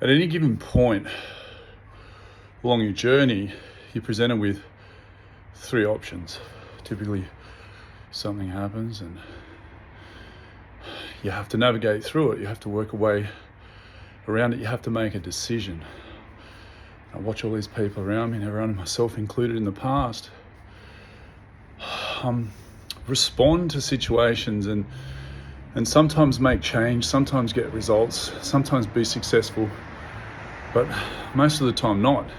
At any given point along your journey, you're presented with three options. Typically, something happens and you have to navigate through it. You have to work a way around it. You have to make a decision. I watch all these people around me, and everyone, myself included in the past, respond to situations and sometimes make change, sometimes get results, sometimes be successful, but most of the time not.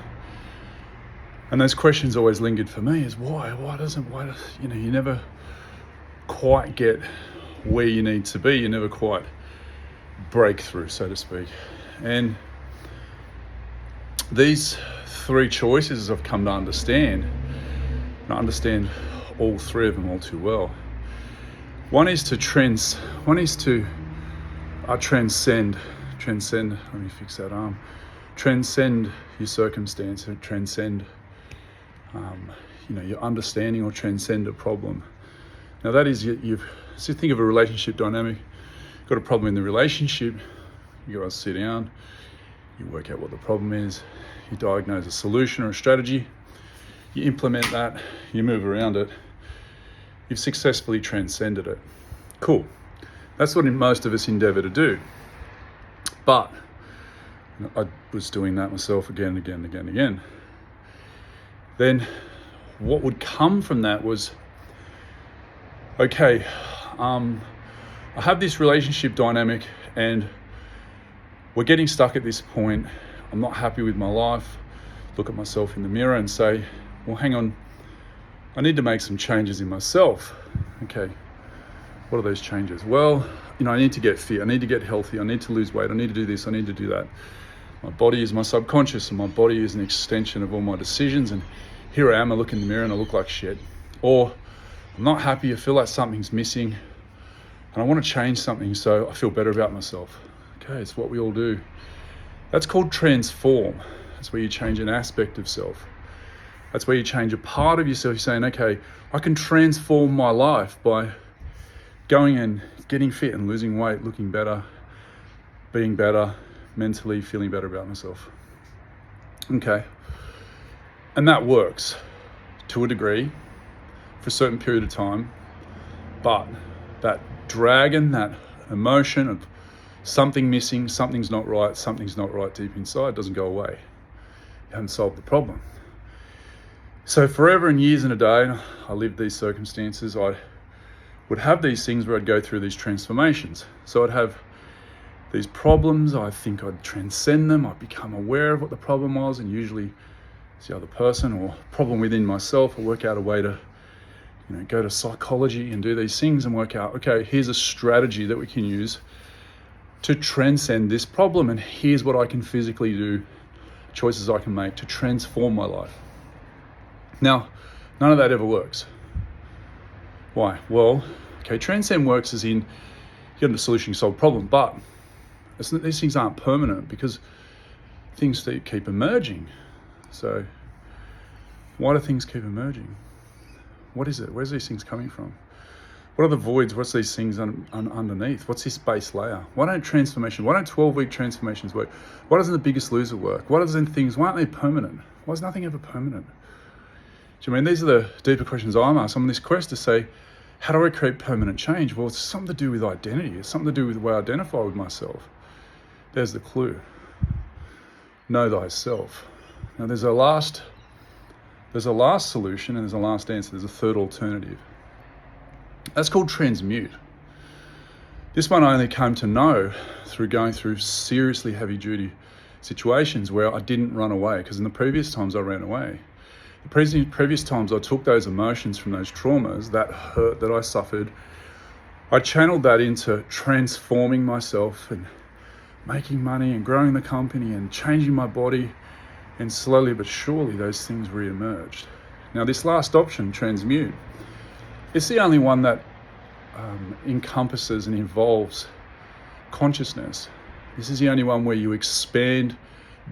And those questions always lingered for me: is why you never quite get where you need to be, you never quite break through, so to speak. And these three choices I've come to understand, and I understand all three of them all too well. One is to transcend. Let me fix that arm. Transcend your circumstance, or transcend, your understanding, or transcend a problem. Now that is, so think of a relationship dynamic. You've got a problem in the relationship. You guys sit down. You work out what the problem is. You diagnose a solution or a strategy. You implement that. You move around it. You've successfully transcended it. Cool. That's what most of us endeavor to do. But I was doing that myself again. Then what would come from that was, okay, I have this relationship dynamic and we're getting stuck at this point. I'm not happy with my life. Look at myself in the mirror and say, well, hang on, I need to make some changes in myself. Okay, what are those changes? Well, I need to get fit, I need to get healthy, I need to lose weight, I need to do this, I need to do that. My body is my subconscious, and my body is an extension of all my decisions, and here I am, I look in the mirror and I look like shit. Or I'm not happy, I feel like something's missing, and I want to change something so I feel better about myself. Okay, it's what we all do. That's called transform. That's where you change an aspect of self. That's where you change a part of yourself. You're saying, okay, I can transform my life by going and getting fit and losing weight, looking better, being better, mentally feeling better about myself. Okay. And that works to a degree for a certain period of time, but that dragon, that emotion of something missing, something's not right deep inside doesn't go away. You haven't solved the problem. So forever and years and a day, I lived these circumstances. I would have these things where I'd go through these transformations. So I'd have these problems, I think I'd transcend them, I'd become aware of what the problem was, and usually it's the other person or problem within myself. I work out a way to go to psychology and do these things and work out, okay, here's a strategy that we can use to transcend this problem, and here's what I can physically do, choices I can make to transform my life. Now, none of that ever works. Why? Well, okay, transcend works as in you get a solution, you solve a problem, but these things aren't permanent because things keep emerging. So why do things keep emerging? What is it? Where's these things coming from? What are the voids? What's these things underneath? What's this base layer? Why don't 12-week transformations work? Why doesn't the Biggest Loser work? Why aren't they permanent? Why is nothing ever permanent? Do you mean these are the deeper questions I'm asked? I'm on this quest to say, how do I create permanent change? Well, it's something to do with identity. It's something to do with the way I identify with myself. There's the clue. Know thyself. Now there's a last solution and there's a last answer. There's a third alternative. That's called transmute. This one I only came to know through going through seriously heavy duty situations where I didn't run away, because in the previous times I ran away. The previous times I took those emotions from those traumas, that hurt that I suffered, I channeled that into transforming myself and making money and growing the company and changing my body, and slowly but surely those things re-emerged. Now this last option, transmute, it's the only one that encompasses and involves consciousness. This is the only one where you expand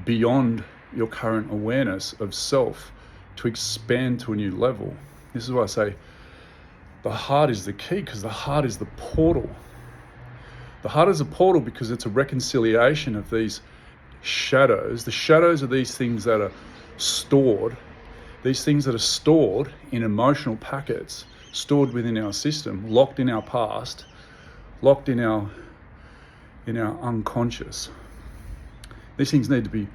beyond your current awareness of self to expand to a new level. This is why I say the heart is the key, because the heart is the portal. The heart is a portal because it's a reconciliation of these shadows. The shadows are these things that are stored, in emotional packets, stored within our system, locked in our past, locked in our unconscious. These things need to be,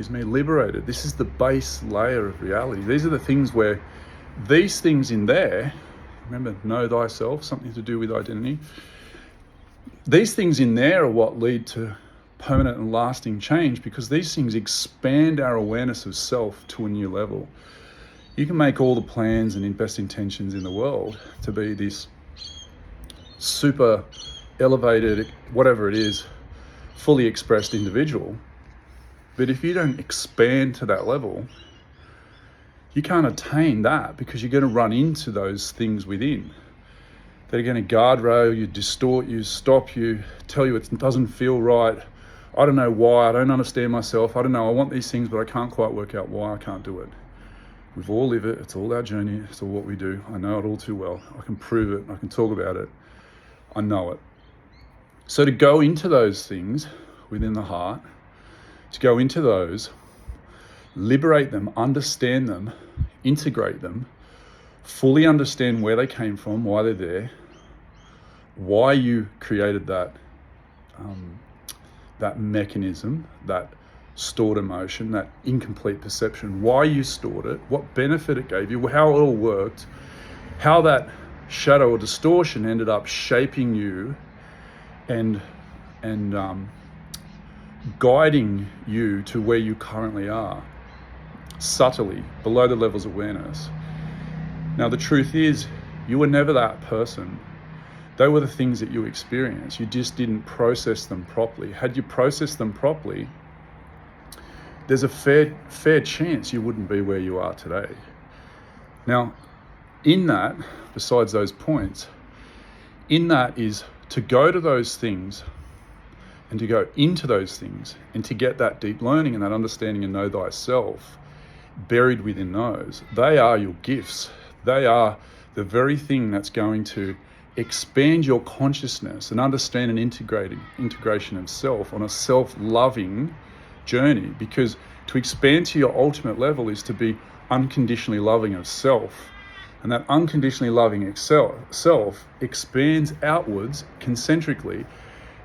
liberated. This is the base layer of reality. These are the things where these things in there, remember, know thyself, something to do with identity. These things in there are what lead to permanent and lasting change, because these things expand our awareness of self to a new level. You can make all the plans and best intentions in the world to be this super elevated, whatever it is, fully expressed individual. But if you don't expand to that level, you can't attain that, because you're going to run into those things within that are going to guardrail you, distort you, stop you, tell you it doesn't feel right. I don't know why, I don't understand myself. I don't know, I want these things, but I can't quite work out why I can't do it. We've all lived it. It's all our journey. It's all what we do. I know it all too well. I can prove it. I can talk about it. I know it. So to go into those things within the heart, to go into those, liberate them, understand them, integrate them, fully understand where they came from, why they're there, why you created that mechanism, that stored emotion, that incomplete perception, why you stored it, what benefit it gave you, how it all worked, how that shadow or distortion ended up shaping you and guiding you to where you currently are, subtly, below the levels of awareness. Now, the truth is, you were never that person. They were the things that you experienced. You just didn't process them properly. Had you processed them properly, there's a fair chance you wouldn't be where you are today. Now, in that, besides those points, in that is to go to those things and to go into those things and to get that deep learning and that understanding and know thyself buried within those. They are your gifts. They are the very thing that's going to expand your consciousness and understand and integration of self on a self-loving journey, because to expand to your ultimate level is to be unconditionally loving of self. And that unconditionally loving self expands outwards, concentrically,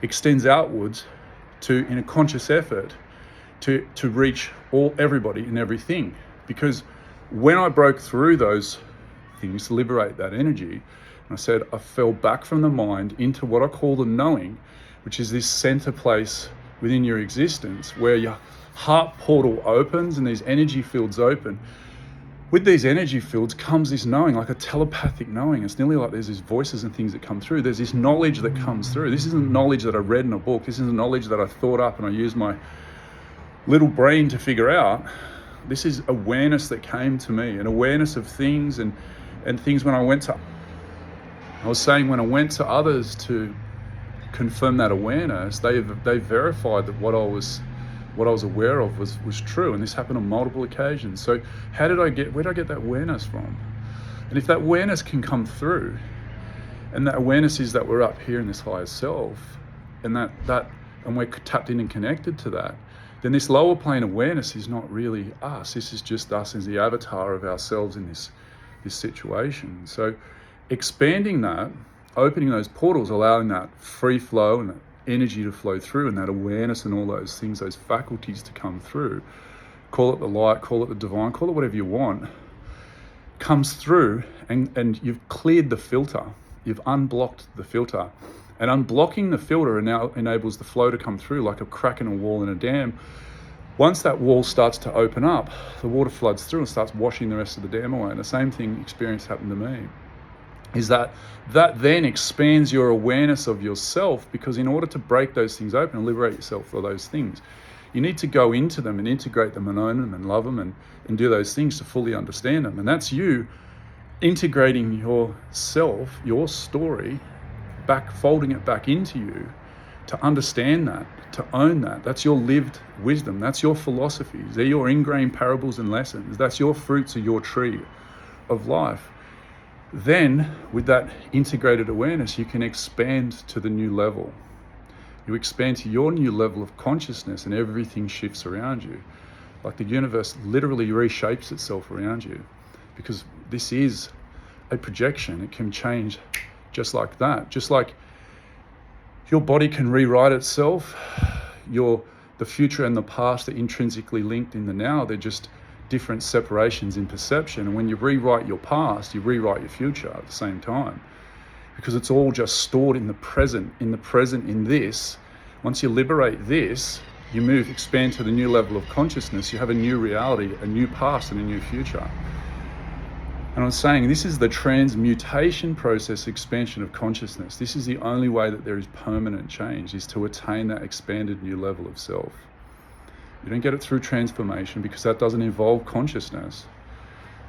extends outwards to, in a conscious effort, to reach everybody and everything. Because when I broke through those things to liberate that energy, and I said I fell back from the mind into what I call the knowing, which is this center place within your existence where your heart portal opens and these energy fields open. With these energy fields comes this knowing, like a telepathic knowing. It's nearly like there's these voices and things that come through. There's this knowledge that comes through. This isn't knowledge that I read in a book. This isn't knowledge that I thought up and I used my little brain to figure out. This is awareness that came to me, an awareness of things and things when I went to others to confirm that awareness, they verified that what I was aware of was true, and this happened on multiple occasions. So where did I get that awareness from? And if that awareness can come through, and that awareness is that we're up here in this higher self, and and we're tapped in and connected to that, then this lower plane awareness is not really us. This is just us as the avatar of ourselves in this situation. So expanding that, opening those portals, allowing that free flow and that energy to flow through, and that awareness and all those things, those faculties to come through, call it the light, call it the divine, call it whatever you want, comes through, and you've cleared the filter, you've unblocked the filter. And unblocking the filter now enables the flow to come through like a crack in a wall in a dam. Once that wall starts to open up, the water floods through and starts washing the rest of the dam away. And the same experience happened to me. Is that then expands your awareness of yourself, because in order to break those things open and liberate yourself for those things, you need to go into them and integrate them and own them and love them and do those things to fully understand them. And that's you integrating yourself, your story, folding it back into you to understand that, to own that. That's your lived wisdom. That's your philosophies. They're your ingrained parables and lessons. That's your fruits of your tree of life. Then, with that integrated awareness, you can expand to the new level. You expand to your new level of consciousness and everything shifts around you. Like the universe literally reshapes itself around you, because this is a projection. It can change just like that. Just like your body can rewrite itself, the future and the past are intrinsically linked in the now. They're just different separations in perception. And when you rewrite your past, you rewrite your future at the same time, because it's all just stored in the present, in this. Once you liberate this, you expand to the new level of consciousness. You have a new reality, a new past and a new future. And I'm saying this is the transmutation process, expansion of consciousness. This is the only way that there is permanent change, is to attain that expanded new level of self. You don't get it through transformation, because that doesn't involve consciousness.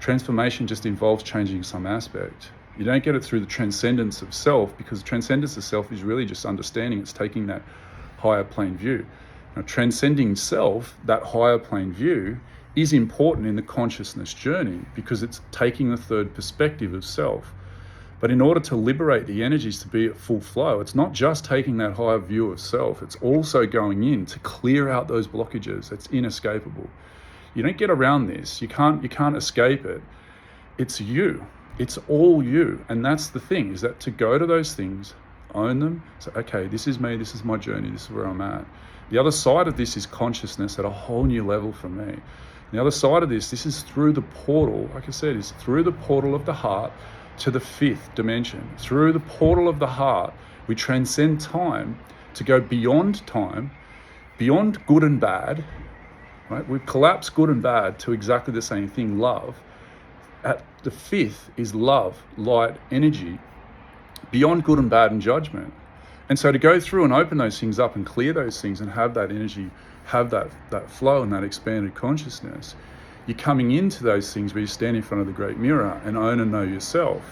Transformation just involves changing some aspect. You don't get it through the transcendence of self, because transcendence of self is really just understanding. It's taking that higher plane view. Now, transcending self, that higher plane view, is important in the consciousness journey, because it's taking the third perspective of self. But in order to liberate the energies to be at full flow, it's not just taking that higher view of self, it's also going in to clear out those blockages. It's inescapable. You don't get around this. You can't escape it. It's you. It's all you. And that's the thing, is that to go to those things, own them, say, okay, this is me, this is my journey, this is where I'm at. The other side of this is consciousness at a whole new level for me. The other side of this is through the portal, like I said, is through the portal of the heart to the fifth dimension. Through the portal of the heart, we transcend time to go beyond time, beyond good and bad, right? We've collapsed good and bad to exactly the same thing, love. At the fifth is love, light, energy, beyond good and bad and judgment. And so to go through and open those things up and clear those things and have that energy, have that flow and that expanded consciousness, you're coming into those things where you stand in front of the great mirror and own and know yourself.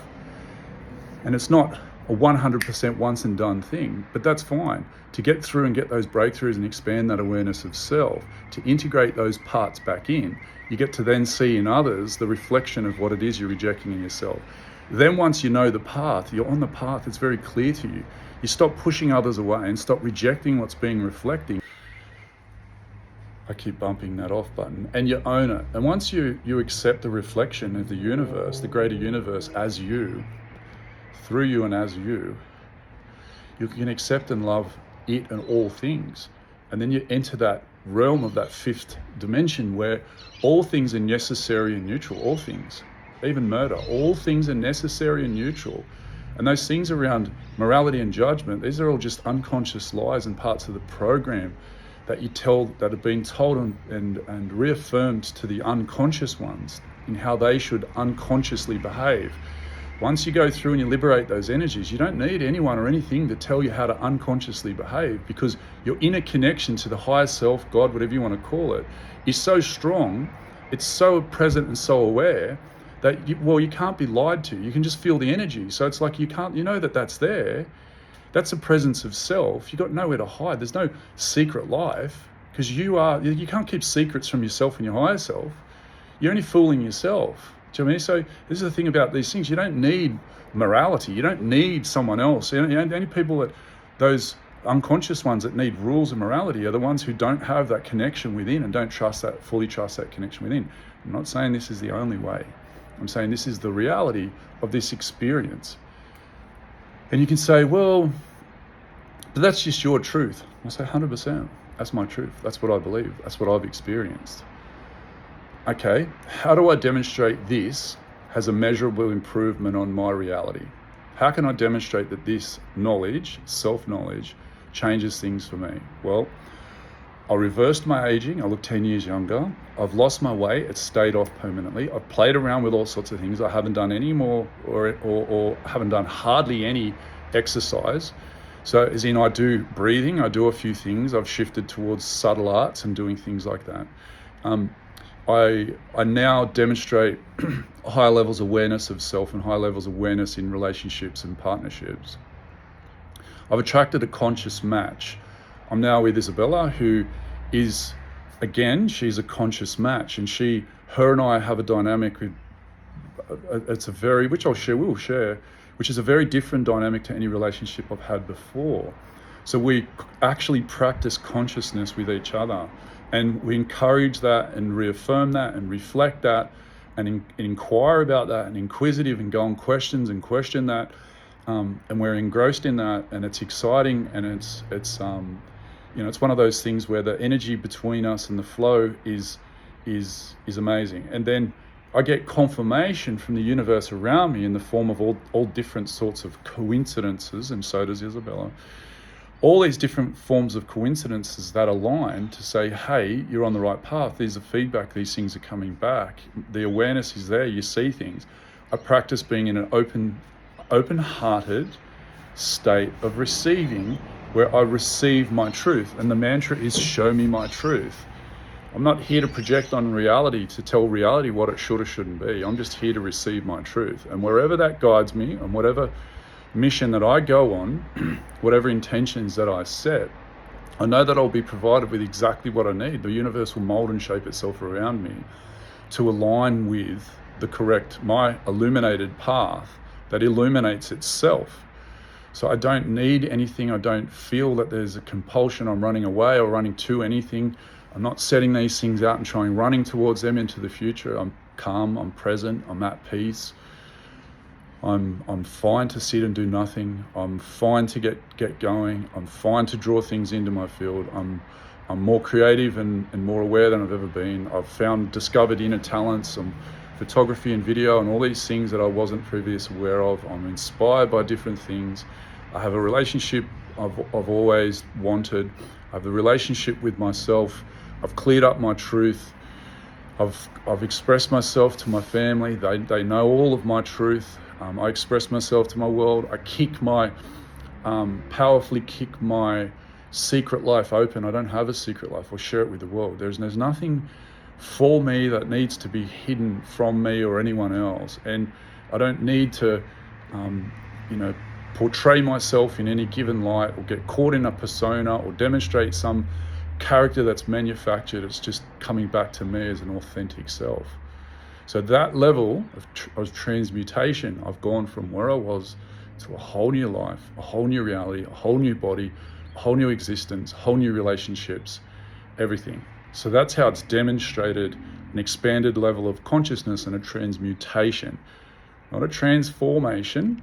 And it's not a 100% once and done thing, but that's fine. To get through and get those breakthroughs and expand that awareness of self, to integrate those parts back in, you get to then see in others the reflection of what it is you're rejecting in yourself. Then once you know the path, you're on the path, it's very clear to you. You stop pushing others away and stop rejecting what's being reflecting. I keep bumping that off button, and you own it. And once you accept the reflection of the universe, the greater universe, as you, through you and as you can accept and love it and all things. And then you enter that realm of that fifth dimension where all things are necessary and neutral, all things, even murder, all things are necessary and neutral. And those things around morality and judgment, these are all just unconscious lies and parts of the program that have been told and reaffirmed to the unconscious ones in how they should unconsciously behave. Once you go through and you liberate those energies, you don't need anyone or anything to tell you how to unconsciously behave, because your inner connection to the higher self, God, whatever you want to call it, is so strong, it's so present and so aware that you can't be lied to. You can just feel the energy. So it's like you know that that's there. That's the presence of self. You've got nowhere to hide. There's no secret life, because you can't keep secrets from yourself and your higher self. You're only fooling yourself. Do you know what I mean? So this is the thing about these things. You don't need morality. You don't need someone else. The only people those unconscious ones that need rules and morality are the ones who don't have that connection within and don't fully trust that connection within. I'm not saying this is the only way. I'm saying this is the reality of this experience. And you can say, well, but that's just your truth. I say 100%. That's my truth. That's what I believe. That's what I've experienced. Okay, how do I demonstrate this has a measurable improvement on my reality? How can I demonstrate that this knowledge, self-knowledge, changes things for me? Well, I reversed my aging. I look 10 years younger. I've lost my weight. It's stayed off permanently. I've played around with all sorts of things. I haven't done any more or haven't done hardly any exercise. So as in I do breathing, I do a few things. I've shifted towards subtle arts and doing things like that. I now demonstrate higher levels of awareness of self and high levels of awareness in relationships and partnerships. I've attracted a conscious match. I'm now with Isabella, who is, again, she's a conscious match, and her and I have a dynamic with, which we'll share, which is a very different dynamic to any relationship I've had before. So we actually practice consciousness with each other, and we encourage that and reaffirm that and reflect that and inquire about that and inquisitive and go on questions and question that. And we're engrossed in that, and it's exciting, and it's it's one of those things where the energy between us and the flow is amazing. And then I get confirmation from the universe around me in the form of all different sorts of coincidences, and so does Isabella. All these different forms of coincidences that align to say, hey, you're on the right path. These are feedback. These things are coming back. The awareness is there. You see things. I practice being in an open-hearted state of receiving, where I receive my truth. And the mantra is, show me my truth. I'm not here to project on reality, to tell reality what it should or shouldn't be. I'm just here to receive my truth. And wherever that guides me, and whatever mission that I go on, whatever intentions that I set, I know that I'll be provided with exactly what I need. The universe will mold and shape itself around me to align with the correct, my illuminated path that illuminates itself. So I don't need anything. I don't feel that there's a compulsion. I'm running away or running to anything. I'm not setting these things out and running towards them into the future. I'm calm, I'm present, I'm at peace. I'm fine to sit and do nothing. I'm fine to get going. I'm fine to draw things into my field. I'm more creative and more aware than I've ever been. I've discovered inner talents, photography and video and all these things that I wasn't previously aware of. I'm inspired by different things. I have a relationship I've always wanted. I have the relationship with myself. I've cleared up my truth. I've expressed myself to my family. They know all of my truth. I express myself to my world. I powerfully kick my secret life open. I don't have a secret life. I'll share it with the world. There's nothing for me that needs to be hidden from me or anyone else. And I don't need to, portray myself in any given light or get caught in a persona or demonstrate some character that's manufactured. It's just coming back to me as an authentic self. So that level of transmutation, I've gone from where I was to a whole new life, a whole new reality, a whole new body, a whole new existence, whole new relationships, everything. So that's how it's demonstrated an expanded level of consciousness and a transmutation, not a transformation,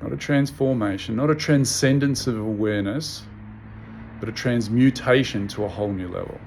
not a transcendence of awareness, but a transmutation to a whole new level.